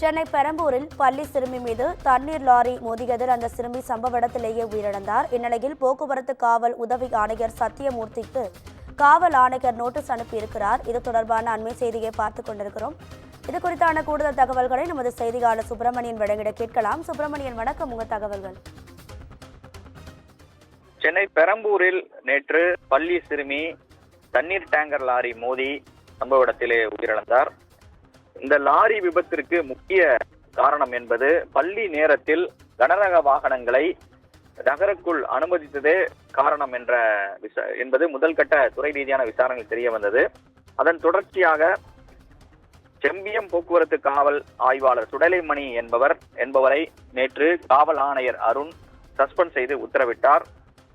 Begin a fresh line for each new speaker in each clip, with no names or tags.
சென்னை பெரம்பூரில் பள்ளி சிறுமி மீது தண்ணீர் லாரி மோதியதில் அந்த சிறுமி சம்பவ இடத்திலேயே உயிரிழந்தார். இந்நிலையில் போக்குவரத்து காவல் உதவி ஆணையர் சத்தியமூர்த்திக்கு காவல் ஆணையர் நோட்டீஸ் அனுப்பியிருக்கிறார். இது தொடர்பான அண்மை செய்தியை பார்த்துக் கொண்டிருக்கிறோம். இது குறித்தான கூடுதல் தகவல்களை நமது செய்தியாளர் சுப்பிரமணியன் வழங்கிட கேட்கலாம். சுப்பிரமணியன், வணக்கம். உங்கள் தகவல்கள்.
சென்னை பெரம்பூரில் நேற்று பள்ளி சிறுமி தண்ணீர் டேங்கர் லாரி மோதி சம்பவ இடத்திலே உயிரிழந்தார். இந்த லாரி விபத்திற்கு முக்கிய காரணம் என்பது பள்ளி நேரத்தில் கனரக வாகனங்களை நகருக்குள் அனுமதித்ததே காரணம் என்பது முதல் கட்ட துறை ரீதியான விசாரணை தெரிய வந்தது. அதன் தொடர்ச்சியாக செம்பியம் போக்குவரத்து காவல் ஆய்வாளர் சுடலைமணி என்பவரை நேற்று காவல் ஆணையர் அருண் சஸ்பெண்ட் செய்து உத்தரவிட்டார்.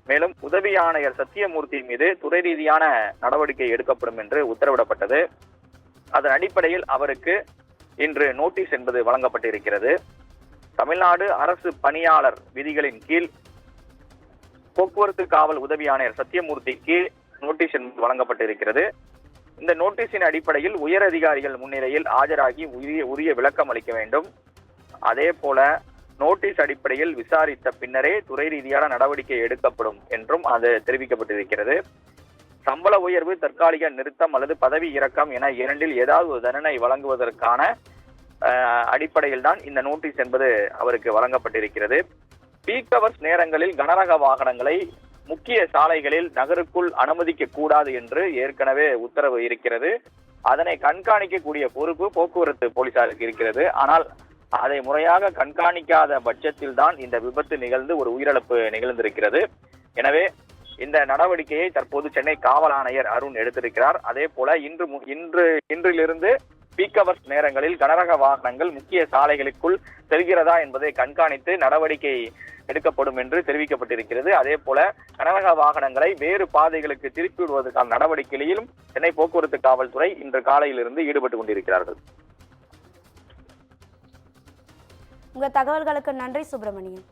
மேலும் உதவி ஆணையர் சத்தியமூர்த்தி மீது துறை ரீதியான நடவடிக்கை எடுக்கப்படும் என்று உத்தரவிடப்பட்டது. அதன் அடிப்படையில் அவருக்கு இன்று நோட்டீஸ் என்பது வழங்கப்பட்டிருக்கிறது. தமிழ்நாடு அரசு பணியாளர் விதிகளின் கீழ் போக்குவரத்து காவல் உதவி ஆணையர் சத்தியமூர்த்திக்கு நோட்டீஸ் என்பது வழங்கப்பட்டிருக்கிறது. இந்த நோட்டீஸின் அடிப்படையில் உயர் அதிகாரிகள் முன்னிலையில் ஆஜராகி உரிய விளக்கம் அளிக்க வேண்டும். அதே போல நோட்டீஸ் அடிப்படையில் விசாரித்த பின்னரே துறை ரீதியான நடவடிக்கை எடுக்கப்படும் என்றும் அது தெரிவிக்கப்பட்டிருக்கிறது. சம்பள உயர்வு, தற்காலிக நிறுத்தம் அல்லது பதவி இறக்கம் என இரண்டில் ஏதாவது ஒரு தண்டனை வழங்குவதற்கான அடிப்படையில் தான் இந்த நோட்டீஸ் என்பது அவருக்கு வழங்கப்பட்டிருக்கிறது. பீக் ஹவர்ஸ் நேரங்களில் கனரக வாகனங்களை முக்கிய சாலைகளில் நகருக்குள் அனுமதிக்க கூடாது என்று ஏற்கனவே உத்தரவு இருக்கிறது. அதனை கண்காணிக்கக்கூடிய பொறுப்பு போக்குவரத்து போலீசாருக்கு இருக்கிறது. ஆனால் அதை முறையாக கண்காணிக்காத பட்சத்தில் தான் இந்த விபத்து நிகழ்ந்து ஒரு உயிரிழப்பு நிகழ்ந்திருக்கிறது. எனவே இந்த நடவடிக்கையை தற்போது சென்னை காவல் ஆணையர் அருண் எடுத்திருக்கிறார். அதே போல இன்றிலிருந்து பீக் ஹவர்ஸ் நேரங்களில் கனரக வாகனங்கள் முக்கிய சாலைகளுக்குள் செல்கிறதா என்பதை கண்காணித்து நடவடிக்கை எடுக்கப்படும் என்று தெரிவிக்கப்பட்டிருக்கிறது. அதே போல கனரக வாகனங்களை வேறு பாதைகளுக்கு திருப்பி விடுவதற்கான நடவடிக்கையிலும் சென்னை போக்குவரத்து காவல்துறை இன்று காலையிலிருந்து ஈடுபட்டு கொண்டிருக்கிறார்கள்.
உங்கள் தகவல்களுக்கு நன்றி சுப்பிரமணியன்.